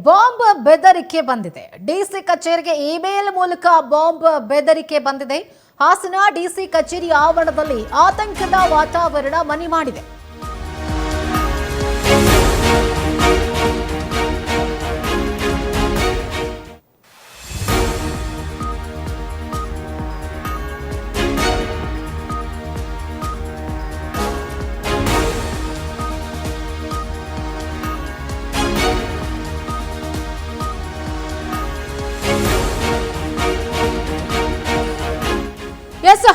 Bomb ಬೆದರಿಕೆ ಬಂದಿದೆ. DC ಕಚೇರಿಗೆ ಇಮೇಲ್ ಮೂಲಕ ಬಾಂಬ್ ಬೆದರಿಕೆ ಬಂದಿದೆ. ಹಾಸನ ಡಿಸಿ ಕಚೇರಿ ಆವರಣದಲ್ಲಿ ಆತಂಕದ ವಾತಾವರಣ ಮನೆ ಮಾಡಿದೆ.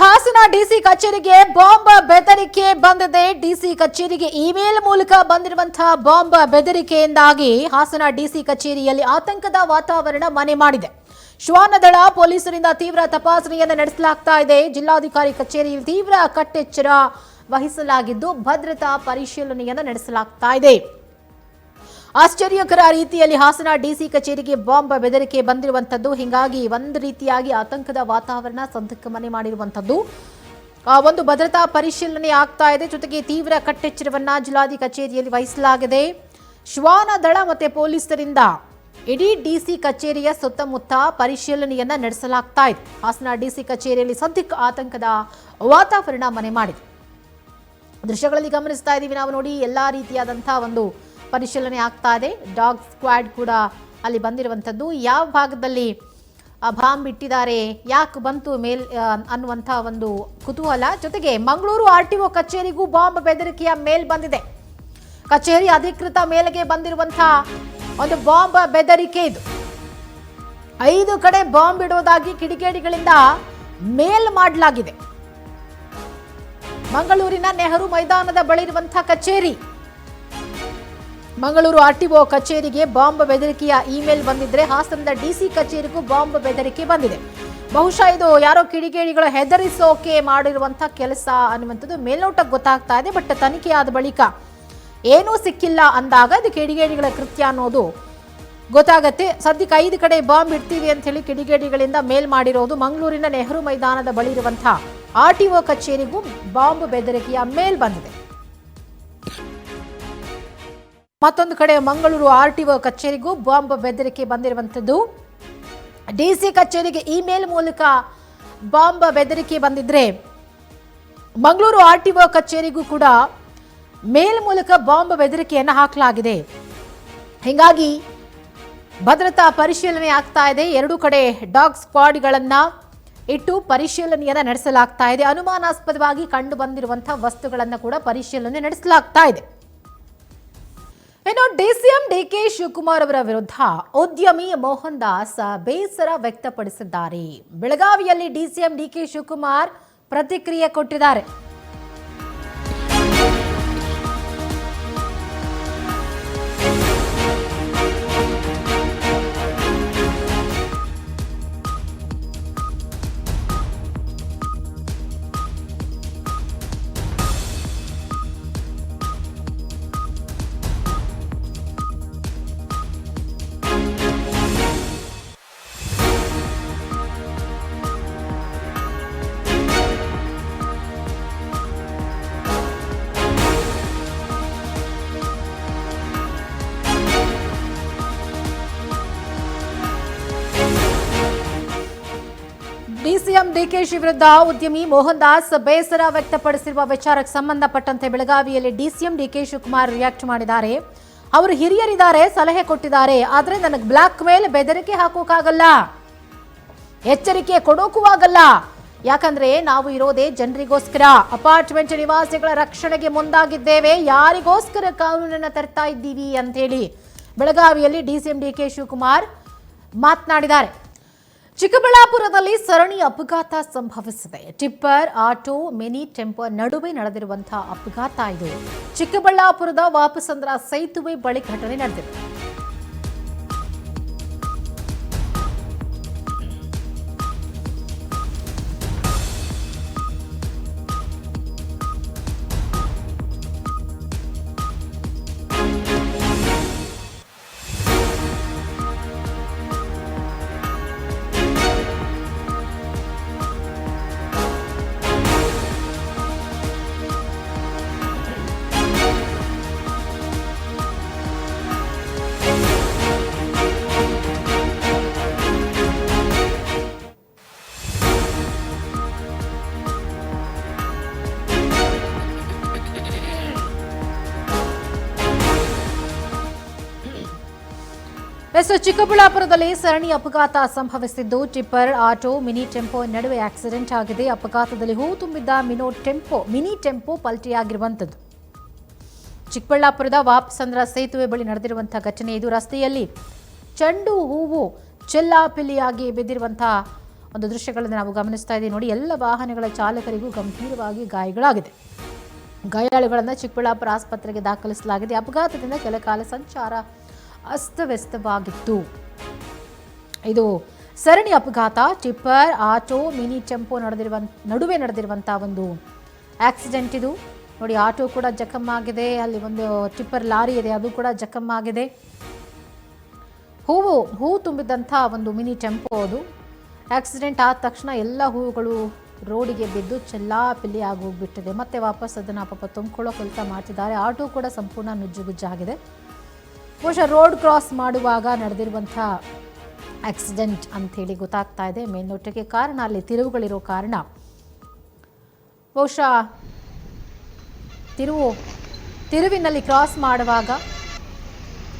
ಹಾಸನ ಡಿಸಿ ಕಚೇರಿಗೆ ಬಾಂಬ್ ಬೆದರಿಕೆ ಬಂದಿದೆ. ಡಿಸಿ ಕಚೇರಿಗೆ ಇಮೇಲ್ ಮೂಲಕ ಬಂದಿರುವಂತಹ ಬಾಂಬ್ ಬೆದರಿಕೆಯಿಂದಾಗಿ ಹಾಸನ ಡಿಸಿ ಕಚೇರಿಯಲ್ಲಿ ಆತಂಕದ ವಾತಾವರಣ ಮನೆ ಮಾಡಿದೆ. ಶ್ವಾನದಳ ಪೊಲೀಸರಿಂದ ತೀವ್ರ ತಪಾಸಣೆಯನ್ನು ನಡೆಸಲಾಗ್ತಾ ಇದೆ. ಜಿಲ್ಲಾಧಿಕಾರಿ ಕಚೇರಿಯಲ್ಲಿ ತೀವ್ರ ಕಟ್ಟೆಚ್ಚರ ವಹಿಸಲಾಗಿದ್ದು ಭದ್ರತಾ ಪರಿಶೀಲನೆಯನ್ನು ನಡೆಸಲಾಗ್ತಾ ಇದೆ. ಆಶ್ಚರ್ಯಕರ ರೀತಿಯಲ್ಲಿ ಹಾಸನ ಡಿಸಿ ಕಚೇರಿಗೆ ಬಾಂಬ್ ಬೆದರಿಕೆ ಬಂದಿರುವಂತದ್ದು. ಹೀಗಾಗಿ ಒಂದು ರೀತಿಯಾಗಿ ಆತಂಕದ ವಾತಾವರಣ ಸದ್ಯಕ್ಕೆ ಮನೆ ಮಾಡಿರುವಂತದ್ದು. ಒಂದು ಭದ್ರತಾ ಪರಿಶೀಲನೆ ಆಗ್ತಾ ಇದೆ. ಜೊತೆಗೆ ತೀವ್ರ ಕಟ್ಟೆಚ್ಚರವನ್ನ ಜಿಲ್ಲಾಧಿಕಾರಿ ಕಚೇರಿಯಲ್ಲಿ ವಹಿಸಲಾಗಿದೆ. ಶ್ವಾನ ದಳ ಮತ್ತೆ ಪೊಲೀಸರಿಂದ ಇಡೀ ಡಿಸಿ ಕಚೇರಿಯ ಸುತ್ತಮುತ್ತ ಪರಿಶೀಲನೆಯನ್ನ ನಡೆಸಲಾಗ್ತಾ ಇದೆ. ಹಾಸನ ಡಿಸಿ ಕಚೇರಿಯಲ್ಲಿ ಸದ್ಯಕ್ಕೆ ಆತಂಕದ ವಾತಾವರಣ ಮನೆ ಮಾಡಿದೆ. ದೃಶ್ಯಗಳಲ್ಲಿ ಗಮನಿಸ್ತಾ ಇದ್ದೀವಿ ನಾವು. ನೋಡಿ, ಎಲ್ಲಾ ರೀತಿಯಾದಂತಹ ಒಂದು ಪರಿಶೀಲನೆ ಆಗ್ತಾ ಇದೆ. ಡಾಗ್ ಸ್ಕ್ವಾಡ್ ಕೂಡ ಅಲ್ಲಿ ಬಂದಿರುವಂಥದ್ದು. ಯಾವ ಭಾಗದಲ್ಲಿ ಬಾಂಬ್ ಇಟ್ಟಿದ್ದಾರೆ, ಯಾಕೆ ಬಂತು ಮೇಲ್ ಅನ್ನುವಂಥ ಒಂದು ಕುತೂಹಲ. ಜೊತೆಗೆ ಮಂಗಳೂರು RTO ಕಚೇರಿಗೂ ಬಾಂಬ್ ಬೆದರಿಕೆಯ ಮೇಲ್ ಬಂದಿದೆ. ಕಚೇರಿ ಅಧಿಕೃತ ಮೇಲೆಗೆ ಬಂದಿರುವಂತಹ ಒಂದು ಬಾಂಬ್ ಬೆದರಿಕೆ ಇದು. 5 ಕಡೆ ಬಾಂಬ್ ಇಡೋದಾಗಿ ಕಿಡಿಗೇಡಿಗಳಿಂದ ಮೇಲ್ ಮಾಡಲಾಗಿದೆ. ಮಂಗಳೂರಿನ ನೆಹರು ಮೈದಾನದ ಬಳಿ ಇರುವಂತಹ ಕಚೇರಿ, ಮಂಗಳೂರು RTO ಕಚೇರಿಗೆ ಬಾಂಬ್ ಬೆದರಿಕೆಯ ಇಮೇಲ್ ಬಂದಿದ್ರೆ ಹಾಸನದ ಡಿಸಿ ಕಚೇರಿಗೂ ಬಾಂಬ್ ಬೆದರಿಕೆ ಬಂದಿದೆ. ಬಹುಶಃ ಇದು ಯಾರೋ ಕಿಡಿಗೇಡಿಗಳು ಹೆದರಿಸೋಕೆ ಮಾಡಿರುವಂತಹ ಕೆಲಸ ಅನ್ನುವಂಥದ್ದು ಮೇಲ್ನೋಟಕ್ಕೆ ಗೊತ್ತಾಗ್ತಾ ಇದೆ. ಬಟ್ ತನಿಖೆಯಾದ ಬಳಿಕ ಏನೂ ಸಿಕ್ಕಿಲ್ಲ ಅಂದಾಗ ಇದು ಕಿಡಿಗೇಡಿಗಳ ಕೃತ್ಯ ಅನ್ನೋದು ಗೊತ್ತಾಗತ್ತೆ. ಸದ್ಯಕ್ಕೆ 5 ಕಡೆ ಬಾಂಬ್ ಇಡ್ತೀವಿ ಅಂತ ಹೇಳಿ ಕಿಡಿಗೇಡಿಗಳಿಂದ ಮೇಲ್ ಮಾಡಿರೋದು. ಮಂಗಳೂರಿನ ನೆಹರು ಮೈದಾನದ ಬಳಿ ಇರುವಂತಹ RTO ಕಚೇರಿಗೂ ಬಾಂಬ್ ಬೆದರಿಕೆಯ ಮೇಲ್ ಬಂದಿದೆ. ಮತ್ತೊಂದು ಕಡೆ ಮಂಗಳೂರು RTO ಕಚೇರಿಗೂ ಬಾಂಬ್ ಬೆದರಿಕೆ ಬಂದಿರುವಂಥದ್ದು. ಡಿಸಿ ಕಚೇರಿಗೆ ಇಮೇಲ್ ಮೂಲಕ ಬಾಂಬ್ ಬೆದರಿಕೆ ಬಂದಿದ್ರೆ ಮಂಗಳೂರು RTO ಕಚೇರಿಗೂ ಕೂಡ ಮೇಲ್ ಮೂಲಕ ಬಾಂಬ್ ಬೆದರಿಕೆಯನ್ನು ಹಾಕಲಾಗಿದೆ. ಹೀಗಾಗಿ ಭದ್ರತಾ ಪರಿಶೀಲನೆ ಆಗ್ತಾ ಇದೆ. 2 ಕಡೆ ಡಾಗ್ ಸ್ಕ್ವಾಡ್ಗಳನ್ನ ಇಟ್ಟು ಪರಿಶೀಲನೆಯನ್ನ ನಡೆಸಲಾಗ್ತಾ ಇದೆ. ಅನುಮಾನಾಸ್ಪದವಾಗಿ ಕಂಡು ಬಂದಿರುವಂತಹ ವಸ್ತುಗಳನ್ನು ಕೂಡ ಪರಿಶೀಲನೆ ನಡೆಸಲಾಗ್ತಾ ಇದೆ. ಇನ್ನು DCM DK ಶಿವಕುಮಾರ್ ಅವರ ವಿರುದ್ಧ ಉದ್ಯಮಿ ಮೋಹನ್ ದಾಸ್ ಬೇಸರ ವ್ಯಕ್ತಪಡಿಸಿದ್ದಾರೆ. ಬೆಳಗಾವಿಯಲ್ಲಿ DCM DK ಶಿವಕುಮಾರ್ ಪ್ರತಿಕ್ರಿಯೆ ಕೊಟ್ಟಿದ್ದಾರೆ. DCM DK ವಿರುದ್ಧ ಉದ್ಯಮಿ ಮೋಹನ್ ದಾಸ್ ಬೇಸರ ವ್ಯಕ್ತಪಡಿಸಿರುವ ವಿಚಾರಕ್ಕೆ ಸಂಬಂಧಪಟ್ಟಂತೆ ಬೆಳಗಾವಿಯಲ್ಲಿ DCM DK ಶಿವಕುಮಾರ್ ರಿಯಾಕ್ಟ್ ಮಾಡಿದ್ದಾರೆ. ಅವರು ಹಿರಿಯರಿದ್ದಾರೆ, ಸಲಹೆ ಕೊಟ್ಟಿದ್ದಾರೆ. ಆದರೆ ನನಗೆ ಬ್ಲಾಕ್ ಮೇಲ್ ಬೆದರಿಕೆ ಹಾಕೋಕ್ಕಾಗಲ್ಲ, ಎಚ್ಚರಿಕೆ ಕೊಡೋಕ್ಕೂ ಆಗಲ್ಲ. ಯಾಕಂದ್ರೆ ನಾವು ಇರೋದೇ ಜನರಿಗೋಸ್ಕರ. ಅಪಾರ್ಟ್ಮೆಂಟ್ ನಿವಾಸಿಗಳ ರಕ್ಷಣೆಗೆ ಮುಂದಾಗಿದ್ದೇವೆ. ಯಾರಿಗೋಸ್ಕರ ಕಾನೂನನ್ನ ತರ್ತಾ ಇದ್ದೀವಿ ಅಂತ ಹೇಳಿ ಬೆಳಗಾವಿಯಲ್ಲಿ DCM DK ಶಿವಕುಮಾರ್ ಮಾತನಾಡಿದ್ದಾರೆ. ಚಿಕ್ಕಬಳ್ಳಾಪುರದಲ್ಲಿ ಸರಣಿ ಅಪಘಾತ ಸಂಭವಿಸಿದೆ. ಟಿಪ್ಪರ್, ಆಟೋ, ಮಿನಿ ಟೆಂಪರ್ ನಡುವೆ ನಡೆದಿರುವಂತಹ ಅಪಘಾತ ಇದು. ಚಿಕ್ಕಬಳ್ಳಾಪುರದ ವಾಪಸಂದ್ರ ಸೇತುವೆ ಬಳಿ ಘಟನೆ ನಡೆದಿದೆ. ಎಸ್ ಚಿಕ್ಕಬಳ್ಳಾಪುರದಲ್ಲಿ ಸರಣಿ ಅಪಘಾತ ಸಂಭವಿಸಿದ್ದು ಟಿಪ್ಪರ್ ಆಟೋ ಮಿನಿ ಟೆಂಪೋ ನಡುವೆ ಆಕ್ಸಿಡೆಂಟ್ ಆಗಿದೆ. ಅಪಘಾತದಲ್ಲಿ ಹೂ ತುಂಬಿದ್ದ ಮಿನಿ ಟೆಂಪೋ ಪಲ್ಟಿಯಾಗಿರುವಂಥದ್ದು. ಚಿಕ್ಕಬಳ್ಳಾಪುರದ ವಾಪಸಂದ್ರ ಸೇತುವೆ ಬಳಿ ನಡೆದಿರುವಂತಹ ಘಟನೆ ಇದು. ರಸ್ತೆಯಲ್ಲಿ ಚೆಂಡು ಹೂವು ಚೆಲ್ಲಾಪಿಲ್ಲಿಯಾಗಿ ಬಿದ್ದಿರುವಂತಹ ಒಂದು ದೃಶ್ಯಗಳನ್ನು ನಾವು ಗಮನಿಸ್ತಾ ಇದ್ದೀವಿ. ನೋಡಿ, ಎಲ್ಲ ವಾಹನಗಳ ಚಾಲಕರಿಗೂ ಗಂಭೀರವಾಗಿ ಗಾಯಗಳಾಗಿದೆ. ಗಾಯಾಳುಗಳನ್ನು ಚಿಕ್ಕಬಳ್ಳಾಪುರ ಆಸ್ಪತ್ರೆಗೆ ದಾಖಲಿಸಲಾಗಿದೆ. ಅಪಘಾತದಿಂದ ಕೆಲ ಕಾಲ ಸಂಚಾರ ಅಸ್ತವ್ಯಸ್ತವಾಗಿತ್ತು. ಇದು ಸರಣಿ ಅಪಘಾತ. ಟಿಪ್ಪರ್ ಆಟೋ ಮಿನಿ ಟೆಂಪೋ ನಡುವೆ ನಡೆದಿರುವಂತಹ ಒಂದು ಆಕ್ಸಿಡೆಂಟ್ ಇದು. ನೋಡಿ, ಆಟೋ ಕೂಡ ಜಖಮ್ಮಾಗಿದೆ. ಅಲ್ಲಿ ಒಂದು ಟಿಪ್ಪರ್ ಲಾರಿ ಇದೆ, ಅದು ಕೂಡ ಜಖಮ್ಮಾಗಿದೆ. ಹೂ ತುಂಬಿದಂಥ ಒಂದು ಮಿನಿ ಟೆಂಪೋ ಅದು. ಆಕ್ಸಿಡೆಂಟ್ ಆದ ತಕ್ಷಣ ಎಲ್ಲ ಹೂವುಗಳು ರೋಡಿಗೆ ಬಿದ್ದು ಚೆಲ್ಲಾಪಿಲ್ಲಿ ಆಗಿ ಹೋಗ್ಬಿಟ್ಟಿದೆ. ಮತ್ತೆ ವಾಪಸ್ ಅದನ್ನು ತುಂಬಿಕೊಳ್ಳೋ ಕೆಲಸ ಮಾಡ್ತಿದ್ದಾರೆ. ಆಟೋ ಕೂಡ ಸಂಪೂರ್ಣ ನುಜ್ಜುಗುಜ್ಜಾಗಿದೆ. ಬಹುಶಃ ರೋಡ್ ಕ್ರಾಸ್ ಮಾಡುವಾಗ ನಡೆದಿರುವಂಥ ಆಕ್ಸಿಡೆಂಟ್ ಅಂಥೇಳಿ ಗೊತ್ತಾಗ್ತಾ ಇದೆ. ಮೇಲ್ನೋಟಕ್ಕೆ ಕಾರಣ ಅಲ್ಲಿ ತಿರುವುಗಳಿರೋ ಕಾರಣ ಬಹುಶಃ ತಿರುವಿನಲ್ಲಿ ಕ್ರಾಸ್ ಮಾಡುವಾಗ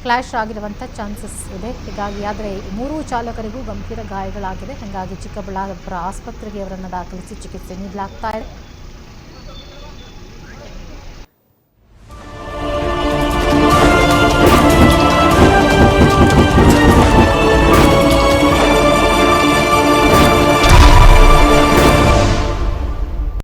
ಕ್ಲಾಶ್ ಆಗಿರುವಂಥ ಚಾನ್ಸಸ್ ಇದೆ. ಹೀಗಾಗಿ ಆದರೆ ಮೂರೂ ಚಾಲಕರಿಗೂ ಗಂಭೀರ ಗಾಯಗಳಾಗಿದೆ. ಹಾಗಾಗಿ ಚಿಕ್ಕಬಳ್ಳಾಪುರ ಆಸ್ಪತ್ರೆಗೆ ಅವರನ್ನು ದಾಖಲಿಸಿ ಚಿಕಿತ್ಸೆ ನೀಡಲಾಗ್ತಾ ಇದೆ.